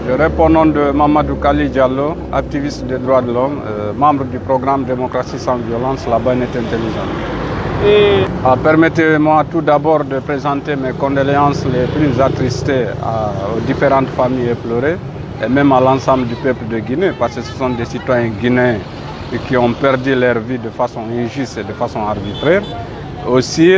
Je réponds au nom de Mamadou Kali Diallo, activiste des droits de l'homme, membre du programme Démocratie sans violence, la baïonnette intelligente. Permettez-moi tout d'abord de présenter mes condoléances les plus attristées aux différentes familles éplorées et même à l'ensemble du peuple de Guinée, parce que ce sont des citoyens guinéens qui ont perdu leur vie de façon injuste et de façon arbitraire. Aussi,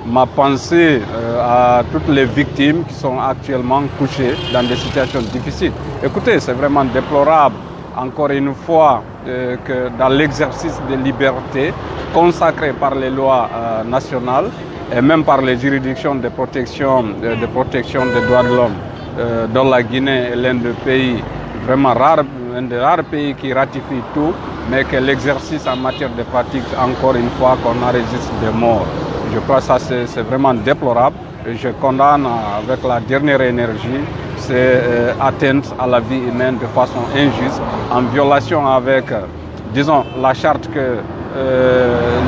ma pensée à toutes les victimes qui sont actuellement couchées dans des situations difficiles. Écoutez, c'est vraiment déplorable, encore une fois, que dans l'exercice des libertés consacrées par les lois nationales et même par les juridictions de protection des droits de l'homme, dont la Guinée est l'un des pays vraiment rares, un des rares pays qui ratifie tout, mais que l'exercice en matière de pratique, encore une fois, qu'on enregistre des morts. Je crois que ça c'est vraiment déplorable et je condamne avec la dernière énergie ces atteintes à la vie humaine de façon injuste, en violation avec, disons, la charte que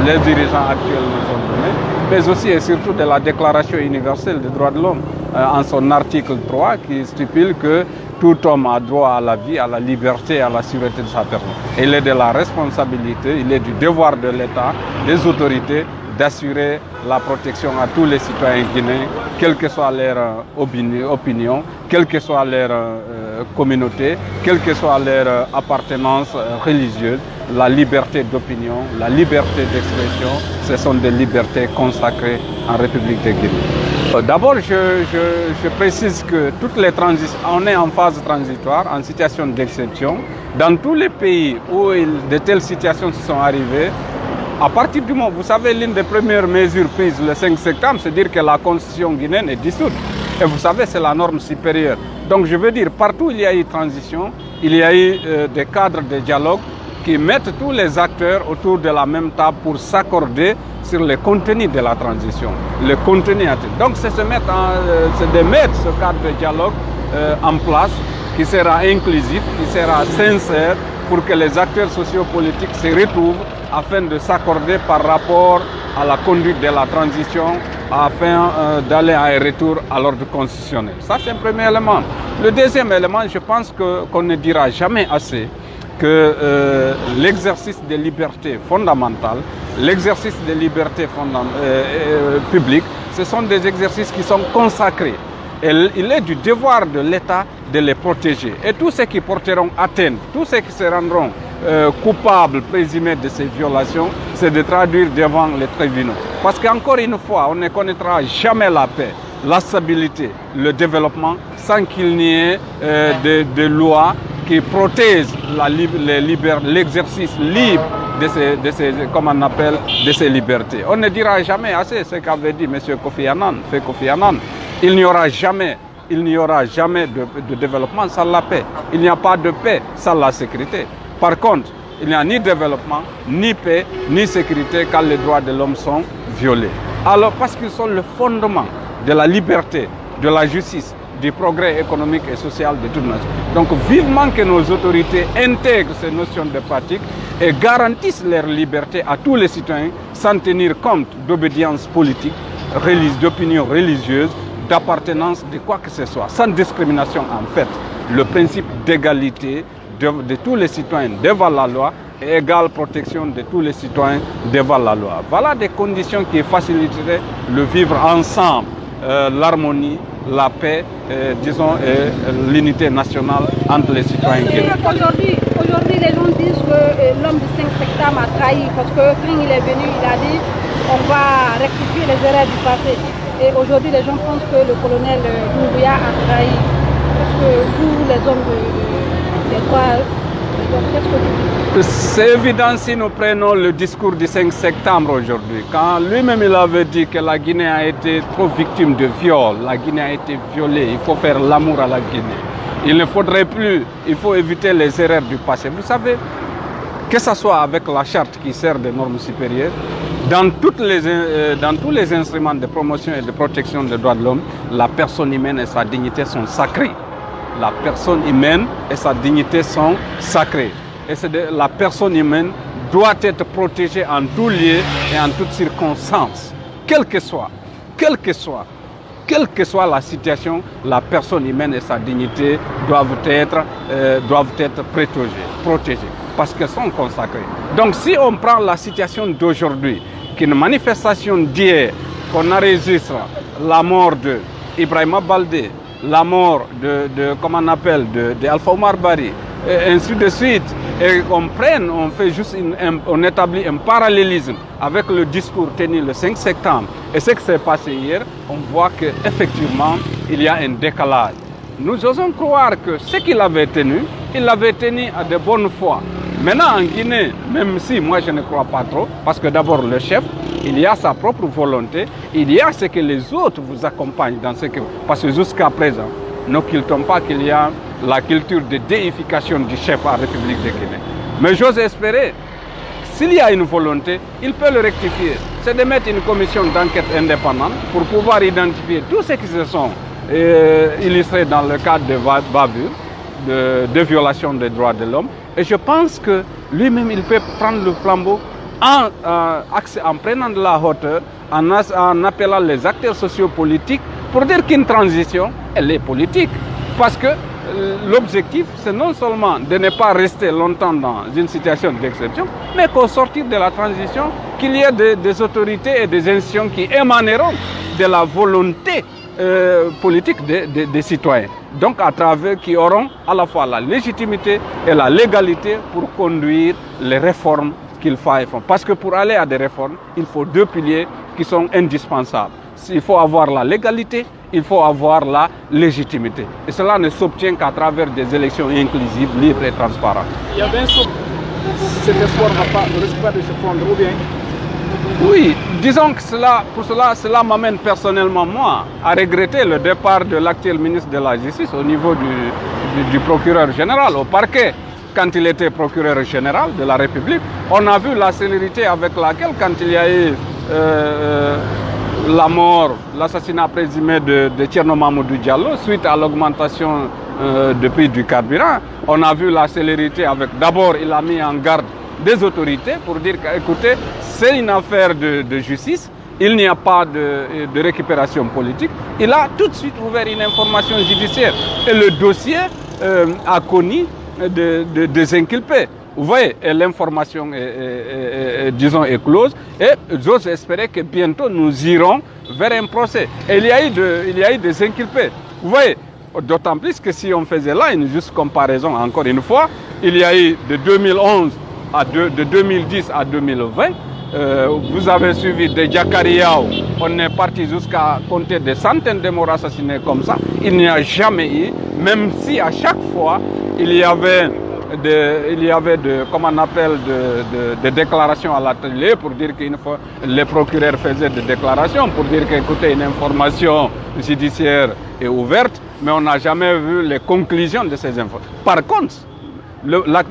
les dirigeants actuels nous ont donnée, mais aussi et surtout de la Déclaration universelle des droits de l'homme, en son article 3 qui stipule que tout homme a droit à la vie, à la liberté et à la sûreté de sa personne. Il est de la responsabilité, il est du devoir de l'État, des autorités, d'assurer la protection à tous les citoyens guinéens, quelle que soit leur opinion, quelle que soit leur communauté, quelle que soit leur appartenance religieuse. La liberté d'opinion, la liberté d'expression, ce sont des libertés consacrées en République de Guinée. D'abord, je précise que toutes les transitions, on est en phase transitoire, en situation d'exception. Dans tous les pays où de telles situations se sont arrivées, à partir du moment, vous savez, l'une des premières mesures prises le 5 septembre, c'est dire que la constitution guinéenne est dissoute. Et vous savez, c'est la norme supérieure. Donc je veux dire, partout où il y a eu transition, il y a eu des cadres de dialogue qui mettent tous les acteurs autour de la même table pour s'accorder sur le contenu de la transition. Le contenu. Donc c'est de mettre ce cadre de dialogue en place, qui sera inclusif, qui sera sincère, pour que les acteurs sociopolitiques se retrouvent afin de s'accorder par rapport à la conduite de la transition, afin d'aller à un retour à l'ordre constitutionnel. Ça, c'est un premier élément. Le deuxième élément, je pense qu'on ne dira jamais assez que l'exercice des libertés fondamentales, l'exercice des libertés publiques, ce sont des exercices qui sont consacrés. Et il est du devoir de l'État de les protéger. Et tous ceux qui porteront atteinte, tous ceux qui se rendront coupables, présumés de ces violations, c'est de traduire devant les tribunaux. Parce qu'encore une fois, on ne connaîtra jamais la paix, la stabilité, le développement sans qu'il n'y ait de lois qui protègent l'exercice libre de ces libertés. On ne dira jamais assez ce qu'avait dit M. Kofi Annan. Il n'y aura jamais de développement sans la paix. Il n'y a pas de paix sans la sécurité. Par contre, il n'y a ni développement, ni paix, ni sécurité quand les droits de l'homme sont violés. Alors, parce qu'ils sont le fondement de la liberté, de la justice, du progrès économique et social de toute nation. Donc, vivement que nos autorités intègrent ces notions de pratique et garantissent leur liberté à tous les citoyens sans tenir compte d'obédience politique, d'opinion religieuse, d'appartenance, de quoi que ce soit, sans discrimination en fait. Le principe d'égalité de tous les citoyens devant la loi et égale protection de tous les citoyens devant la loi. Voilà des conditions qui faciliteraient le vivre ensemble, l'harmonie, la paix, disons, et l'unité nationale entre les citoyens. Aujourd'hui, les gens disent que l'homme du 5 septembre a trahi parce que quand il est venu, il a dit on va rectifier les erreurs du passé. Et aujourd'hui, les gens pensent que le colonel Doumbouya a trahi. Est-ce que vous, les hommes des droits, qu'est-ce que vous dites? C'est évident si nous prenons le discours du 5 septembre aujourd'hui. Quand lui-même il avait dit que la Guinée a été trop victime de viol, la Guinée a été violée, il faut faire l'amour à la Guinée. Il ne faudrait plus, il faut éviter les erreurs du passé. Vous savez, que ce soit avec la charte qui sert de normes supérieures, dans tous les instruments de promotion et de protection des droits de l'homme, la personne humaine et sa dignité sont sacrées. La personne humaine et sa dignité sont sacrées. Et la personne humaine doit être protégée en tout lieu et en toutes circonstances, quel que soit quelle que soit la situation, la personne humaine et sa dignité doivent être protégées parce qu'elles sont consacrées. Donc si on prend la situation d'aujourd'hui, qu'une manifestation d'hier, qu'on enregistre la mort d'Ibrahima Baldé, la mort de Alpha Omar Bari, et ainsi de suite, et on établit un parallélisme avec le discours tenu le 5 septembre et ce qui s'est passé hier, on voit qu'effectivement, il y a un décalage. Nous osons croire que ce qu'il avait tenu, il l'avait tenu à de bonne foi. Maintenant en Guinée, même si moi je ne crois pas trop, parce que d'abord le chef, il y a sa propre volonté, il y a ce que les autres vous accompagnent dans ce que... Parce que jusqu'à présent, n'occultons pas qu'il y a la culture de déification du chef à la République de Guinée. Mais j'ose espérer, s'il y a une volonté, il peut le rectifier. C'est de mettre une commission d'enquête indépendante pour pouvoir identifier tous ceux qui se sont illustrés dans le cadre de bavures, de violation des droits de l'homme. Et je pense que lui-même, il peut prendre le flambeau en prenant de la hauteur, en appelant les acteurs sociopolitiques pour dire qu'une transition, elle est politique. Parce que l'objectif, c'est non seulement de ne pas rester longtemps dans une situation d'exception, mais qu'au sortir de la transition, qu'il y ait des autorités et des institutions qui émaneront de la volonté politique des citoyens. Donc à travers qui auront à la fois la légitimité et la légalité pour conduire les réformes qu'il faille faire. Parce que pour aller à des réformes, il faut deux piliers qui sont indispensables. Il faut avoir la légalité, il faut avoir la légitimité. Et cela ne s'obtient qu'à travers des élections inclusives, libres et transparentes. Il y a bien sûr, cet espoir ne risque pas de se prendre ou bien? Oui, disons que cela m'amène personnellement, moi, à regretter le départ de l'actuel ministre de la Justice au niveau du procureur général, au parquet. Quand il était procureur général de la République, on a vu la célérité avec laquelle, quand il y a eu la mort, l'assassinat présumé de Thierno Mamadou Diallo, suite à l'augmentation du prix du carburant, on a vu la célérité avec, d'abord, il a mis en garde des autorités pour dire qu'écoutez, c'est une affaire de justice, il n'y a pas de récupération politique. Il a tout de suite ouvert une information judiciaire et le dossier a connu des inculpés. Vous voyez, l'information est close et j'ose espérer que bientôt nous irons vers un procès. Et il y a eu des inculpés. Vous voyez, d'autant plus que si on faisait là une juste comparaison, encore une fois, il y a eu de 2010 à 2020, vous avez suivi de Jakariao, on est parti jusqu'à compter des centaines de morts assassinés comme ça. Il n'y a jamais eu, même si à chaque fois, il y avait des déclarations à la télé pour dire qu'une fois les procureurs faisaient des déclarations pour dire qu'écoutez, une information judiciaire est ouverte, mais on n'a jamais vu les conclusions de ces informations. Par contre,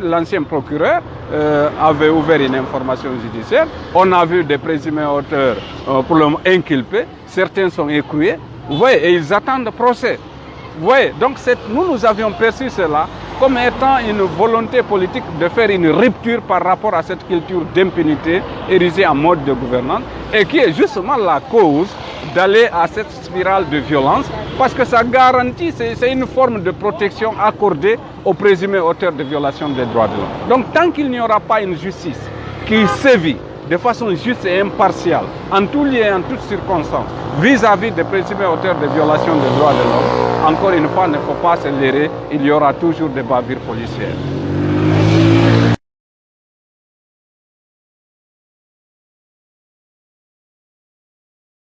l'ancien procureur avait ouvert une information judiciaire, on a vu des présumés auteurs pour le moment inculpés, certains sont écroués, vous voyez, et ils attendent le procès. Vous voyez, donc nous avions perçu cela comme étant une volonté politique de faire une rupture par rapport à cette culture d'impunité érigée en mode de gouvernance et qui est justement la cause d'aller à cette spirale de violence parce que ça garantit, c'est une forme de protection accordée aux présumés auteurs de violation des droits de l'homme. Donc tant qu'il n'y aura pas une justice qui sévit de façon juste et impartiale, en tout lieu et en toutes circonstances, vis-à-vis des présumés auteurs de violation des droits de l'homme, encore une fois, il ne faut pas se leurrer, il y aura toujours des bavures policières.